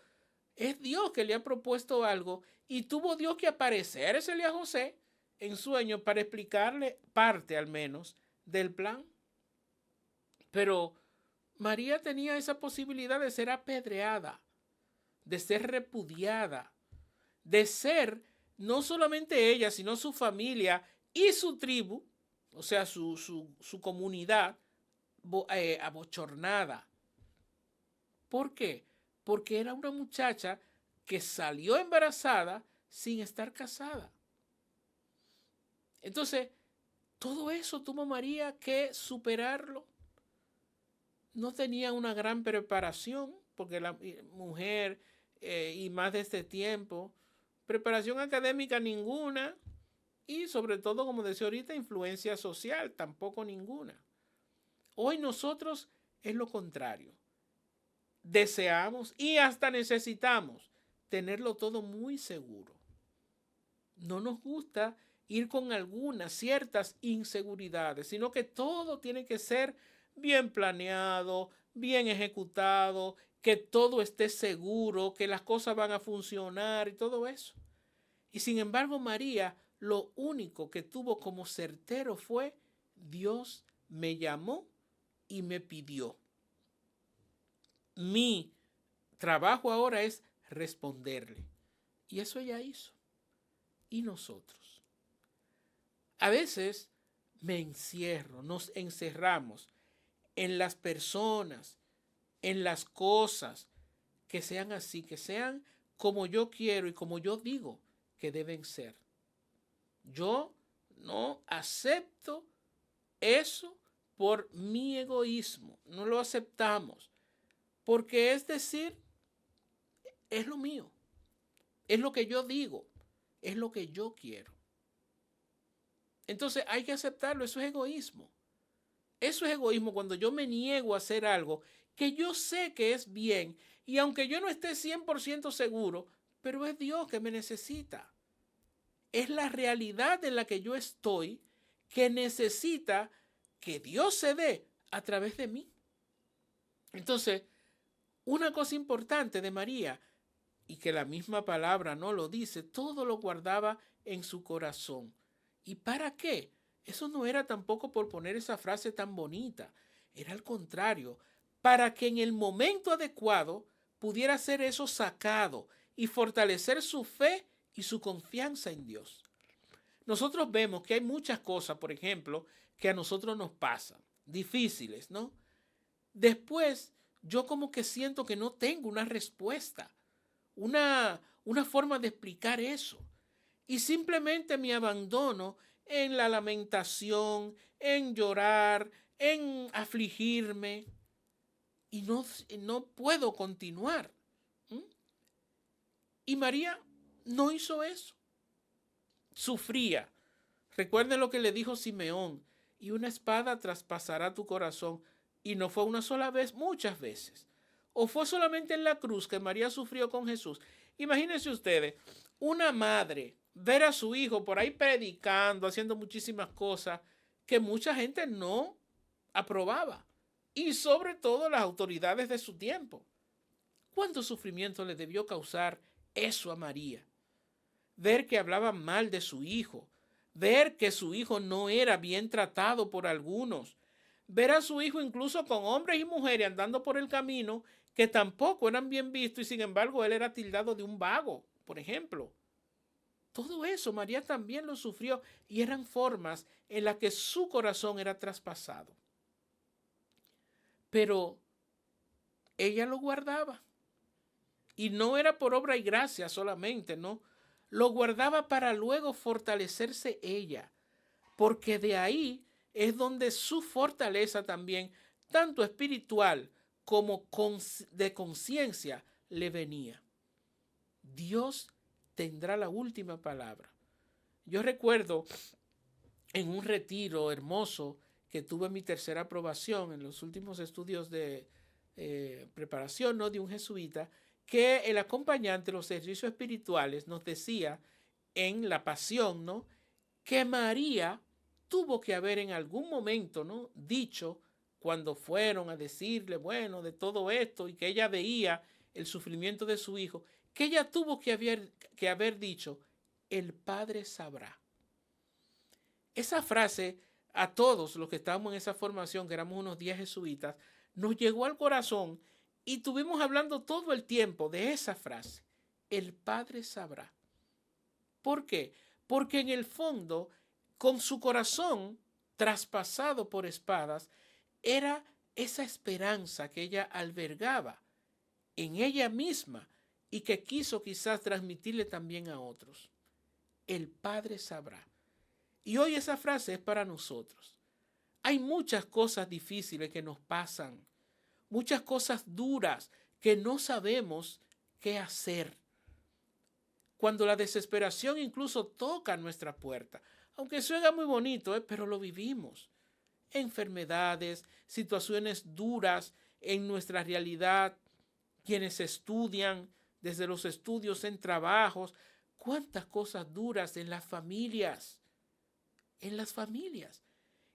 es Dios que le ha propuesto algo y tuvo Dios que aparecérsele a José en sueños para explicarle parte al menos del plan. Pero María tenía esa posibilidad de ser apedreada, de ser repudiada, de ser no solamente ella, sino su familia y su tribu, o sea, su comunidad, abochornada. ¿Por qué? Porque era una muchacha que salió embarazada sin estar casada. Entonces, todo eso tuvo María que superarlo. No tenía una gran preparación, porque la mujer, y más de este tiempo, preparación académica ninguna, y sobre todo, como decía ahorita, influencia social, tampoco ninguna. Hoy nosotros es lo contrario. Deseamos y hasta necesitamos tenerlo todo muy seguro. No nos gusta ir con algunas ciertas inseguridades, sino que todo tiene que ser bien planeado, bien ejecutado, que todo esté seguro, que las cosas van a funcionar y todo eso. Y sin embargo, María, lo único que tuvo como certero fue: Dios me llamó y me pidió. Mi trabajo ahora es responderle. Y eso ella hizo. Y nosotros. A veces me encierro, nos encerramos en las personas, en las cosas, que sean así, que sean como yo quiero y como yo digo que deben ser. Yo no acepto eso por mi egoísmo, no lo aceptamos, porque es decir, es lo mío, es lo que yo digo, es lo que yo quiero. Entonces hay que aceptarlo, eso es egoísmo. Eso es egoísmo cuando yo me niego a hacer algo que yo sé que es bien y aunque yo no esté 100% seguro, pero es Dios que me necesita. Es la realidad en la que yo estoy que necesita que Dios se dé a través de mí. Entonces, una cosa importante de María, y que la misma palabra no lo dice, todo lo guardaba en su corazón. ¿Y para qué? Eso no era tampoco por poner esa frase tan bonita, era al contrario, para que en el momento adecuado pudiera ser eso sacado y fortalecer su fe y su confianza en Dios. Nosotros vemos que hay muchas cosas, por ejemplo, que a nosotros nos pasan, difíciles, ¿no? Después, yo como que siento que no tengo una respuesta, una forma de explicar eso. Y simplemente me abandono en la lamentación, en llorar, en afligirme. Y no puedo continuar. Y María no hizo eso. Sufría. Recuerden lo que le dijo Simeón: y una espada traspasará tu corazón. Y no fue una sola vez, muchas veces. O fue solamente en la cruz que María sufrió con Jesús. Imagínense ustedes, una madre ver a su hijo por ahí predicando, haciendo muchísimas cosas que mucha gente no aprobaba. Y sobre todo las autoridades de su tiempo. ¿Cuánto sufrimiento le debió causar eso a María? Ver que hablaban mal de su hijo, ver que su hijo no era bien tratado por algunos, ver a su hijo incluso con hombres y mujeres andando por el camino que tampoco eran bien vistos y sin embargo él era tildado de un vago, por ejemplo. Todo eso María también lo sufrió y eran formas en las que su corazón era traspasado. Pero ella lo guardaba. Y no era por obra y gracia solamente, no. Lo guardaba para luego fortalecerse ella, porque de ahí es donde su fortaleza también, tanto espiritual como de conciencia, le venía. Dios tendrá la última palabra. Yo recuerdo en un retiro hermoso que tuve mi tercera aprobación en los últimos estudios de preparación, ¿no?, de un jesuita, que el acompañante de los ejercicios espirituales nos decía en la pasión, ¿no?, que María tuvo que haber en algún momento, ¿no?, dicho, cuando fueron a decirle, bueno, de todo esto, y que ella veía el sufrimiento de su hijo, que ella tuvo que haber dicho: el Padre sabrá. Esa frase, a todos los que estábamos en esa formación, que éramos unos 10 jesuitas, nos llegó al corazón y estuvimos hablando todo el tiempo de esa frase: el Padre sabrá. ¿Por qué? Porque en el fondo, con su corazón traspasado por espadas, era esa esperanza que ella albergaba en ella misma y que quiso quizás transmitirle también a otros. El Padre sabrá. Y hoy esa frase es para nosotros. Hay muchas cosas difíciles que nos pasan, muchas cosas duras que no sabemos qué hacer. cuando la desesperación incluso toca nuestra puerta. Aunque suena muy bonito, pero lo vivimos. Enfermedades, situaciones duras en nuestra realidad, quienes estudian, desde los estudios en trabajos, cuántas cosas duras en las familias.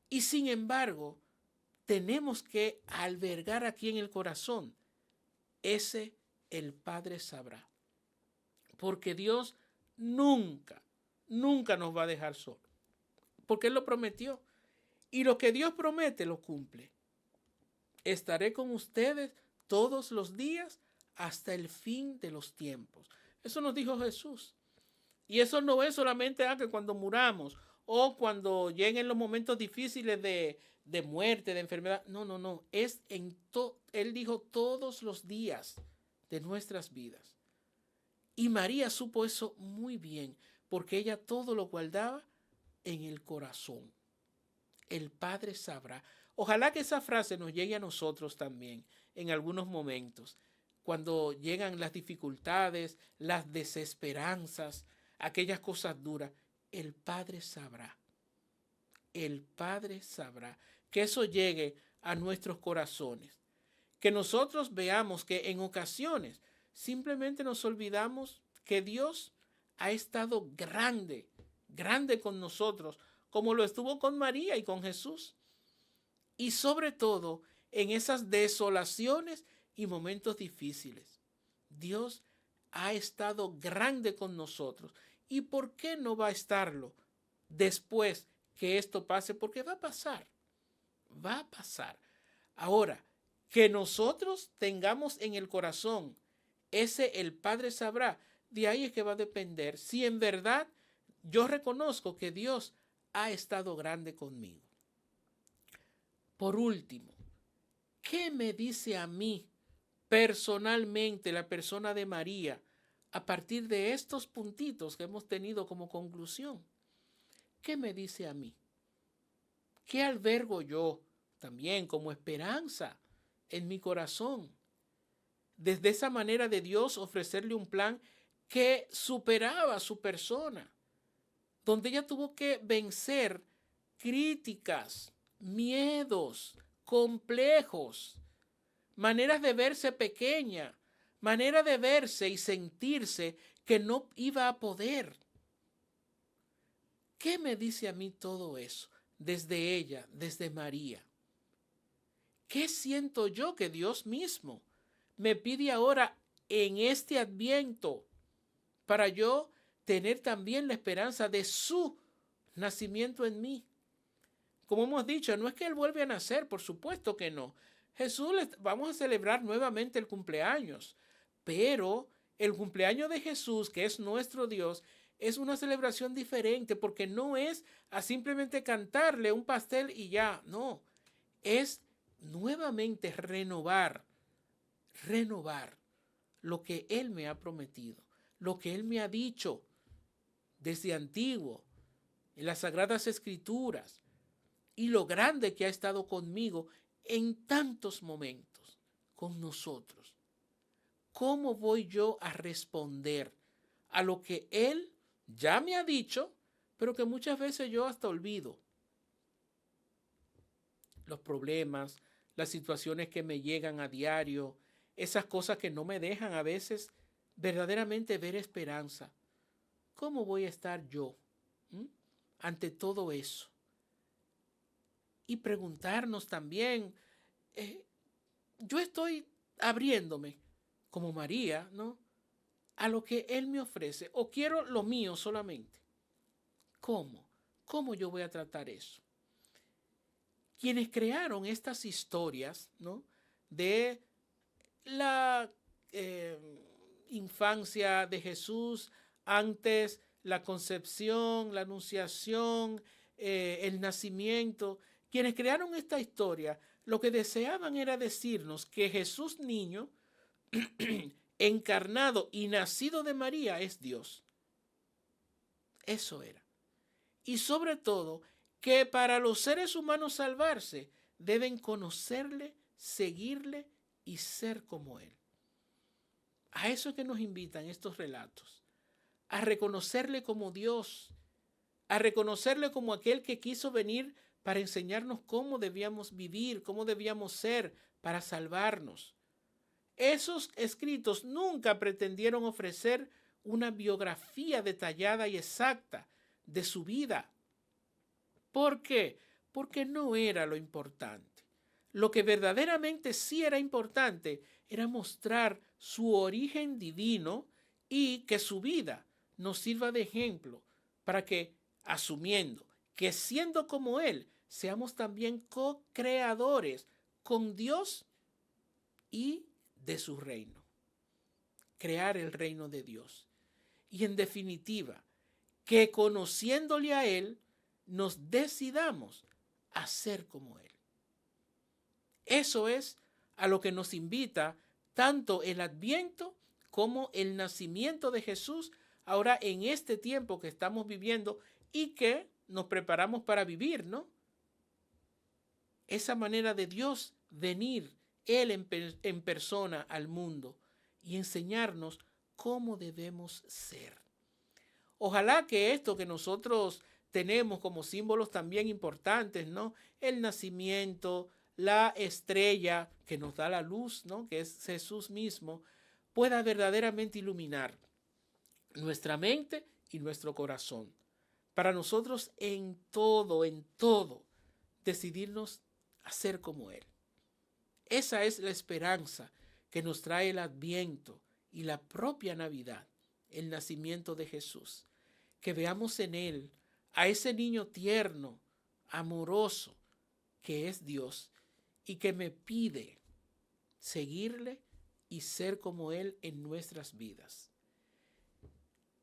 Y sin embargo, tenemos que albergar aquí en el corazón ese el Padre sabrá. Porque Dios nunca nos va a dejar solos. Porque Él lo prometió. Y lo que Dios promete lo cumple. Estaré con ustedes todos los días hasta el fin de los tiempos. Eso nos dijo Jesús. Y eso no es solamente que cuando muramos o cuando lleguen los momentos difíciles de muerte, de enfermedad. No. Él dijo todos los días de nuestras vidas. Y María supo eso muy bien, porque ella todo lo guardaba en el corazón. El Padre sabrá. Ojalá que esa frase nos llegue a nosotros también en algunos momentos, cuando llegan las dificultades, las desesperanzas, aquellas cosas duras. El Padre sabrá. El Padre sabrá. Que eso llegue a nuestros corazones. Que nosotros veamos que en ocasiones simplemente nos olvidamos que Dios ha estado grande con nosotros, como lo estuvo con María y con Jesús. Y sobre todo en esas desolaciones y momentos difíciles. Dios ha estado grande con nosotros. ¿Y por qué no va a estarlo después que esto pase? Porque va a pasar. Va a pasar. Ahora, que nosotros tengamos en el corazón ese el Padre sabrá, de ahí es que va a depender si en verdad yo reconozco que Dios ha estado grande conmigo. Por último, ¿qué me dice a mí personalmente la persona de María a partir de estos puntitos que hemos tenido como conclusión? ¿Qué me dice a mí? ¿Qué albergo yo también como esperanza en mi corazón? Desde esa manera de Dios ofrecerle un plan que superaba a su persona, donde ella tuvo que vencer críticas, miedos, complejos, maneras de verse pequeña, manera de verse y sentirse que no iba a poder. ¿Qué me dice a mí todo eso? Desde ella, desde María. ¿Qué siento yo que Dios mismo me pide ahora en este Adviento para yo tener también la esperanza de su nacimiento en mí? Como hemos dicho, no es que Él vuelve a nacer, por supuesto que no. Vamos a celebrar nuevamente el cumpleaños, pero el cumpleaños de Jesús, que es nuestro Dios, es una celebración diferente porque no es a simplemente cantarle un pastel y ya, no. Es nuevamente renovar lo que Él me ha prometido, lo que Él me ha dicho desde antiguo, en las Sagradas Escrituras, y lo grande que ha estado conmigo en tantos momentos con nosotros. ¿Cómo voy yo a responder a lo que Él ya me ha dicho, pero que muchas veces yo hasta olvido? Los problemas, las situaciones que me llegan a diario, esas cosas que no me dejan a veces verdaderamente ver esperanza. ¿Cómo voy a estar yo ante todo eso? Y preguntarnos también, yo estoy abriéndome como María, ¿no?, a lo que Él me ofrece, o quiero lo mío solamente. ¿Cómo yo voy a tratar eso? Quienes crearon estas historias, ¿no?, de la infancia de Jesús, antes la concepción, la anunciación, el nacimiento, quienes crearon esta historia, lo que deseaban era decirnos que Jesús niño, encarnado y nacido de María, es Dios. Eso era. Y sobre todo, que para los seres humanos salvarse, deben conocerle, seguirle y ser como Él. A eso es que nos invitan estos relatos, a reconocerle como Dios, a reconocerle como aquel que quiso venir para enseñarnos cómo debíamos vivir, cómo debíamos ser para salvarnos. Esos escritos nunca pretendieron ofrecer una biografía detallada y exacta de su vida. ¿Por qué? Porque no era lo importante. Lo que verdaderamente sí era importante era mostrar su origen divino y que su vida nos sirva de ejemplo para que, asumiendo que siendo como Él, seamos también co-creadores con Dios y de su reino. Crear el reino de Dios. Y en definitiva, que conociéndole a Él, nos decidamos a ser como Él. Eso es a lo que nos invita tanto el Adviento como el nacimiento de Jesús ahora en este tiempo que estamos viviendo y que nos preparamos para vivir, ¿no? Esa manera de Dios venir, Él en persona al mundo y enseñarnos cómo debemos ser. Ojalá que esto que nosotros tenemos como símbolos también importantes, ¿no? El nacimiento, la estrella que nos da la luz, ¿no? Que es Jesús mismo, pueda verdaderamente iluminar nuestra mente y nuestro corazón. Para nosotros en todo, decidirnos a ser como Él. Esa es la esperanza que nos trae el Adviento y la propia Navidad, el nacimiento de Jesús. Que veamos en Él a ese niño tierno, amoroso, que es Dios y que me pide seguirle y ser como Él en nuestras vidas.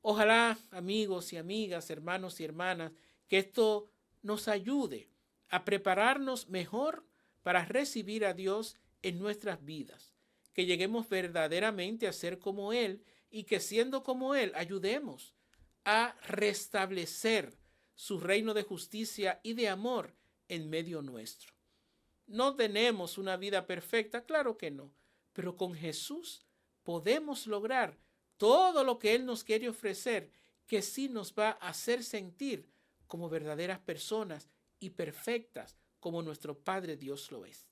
Ojalá, amigos y amigas, hermanos y hermanas, que esto nos ayude a prepararnos mejor para recibir a Dios en nuestras vidas, que lleguemos verdaderamente a ser como Él y que siendo como Él ayudemos a restablecer su reino de justicia y de amor en medio nuestro. No tenemos una vida perfecta, claro que no, pero con Jesús podemos lograr todo lo que Él nos quiere ofrecer, que sí nos va a hacer sentir como verdaderas personas y perfectas como nuestro Padre Dios lo es.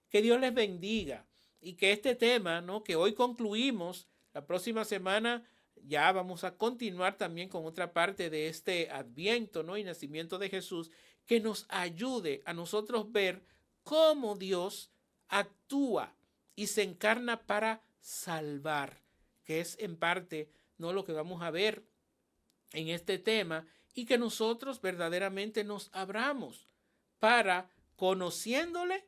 Que Dios les bendiga y que este tema, ¿no?, que hoy concluimos, la próxima semana ya vamos a continuar también con otra parte de este Adviento, ¿no?, y nacimiento de Jesús, que nos ayude a nosotros ver cómo Dios actúa y se encarna para salvar, que es en parte, ¿no?, lo que vamos a ver en este tema, y que nosotros verdaderamente nos abramos para, conociéndole,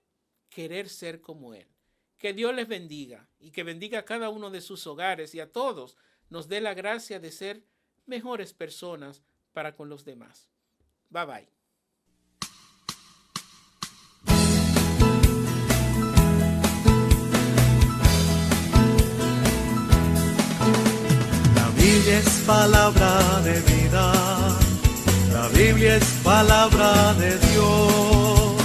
querer ser como Él. Que Dios les bendiga y que bendiga a cada uno de sus hogares y a todos nos dé la gracia de ser mejores personas para con los demás. Bye bye. La Biblia es palabra de vida, la Biblia es palabra de Dios,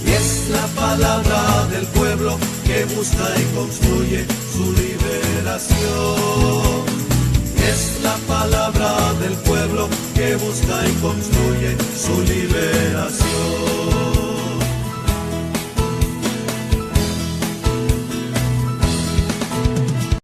y es la palabra del pueblo que busca y construye su liberación. Es la palabra del pueblo que busca y construye su liberación.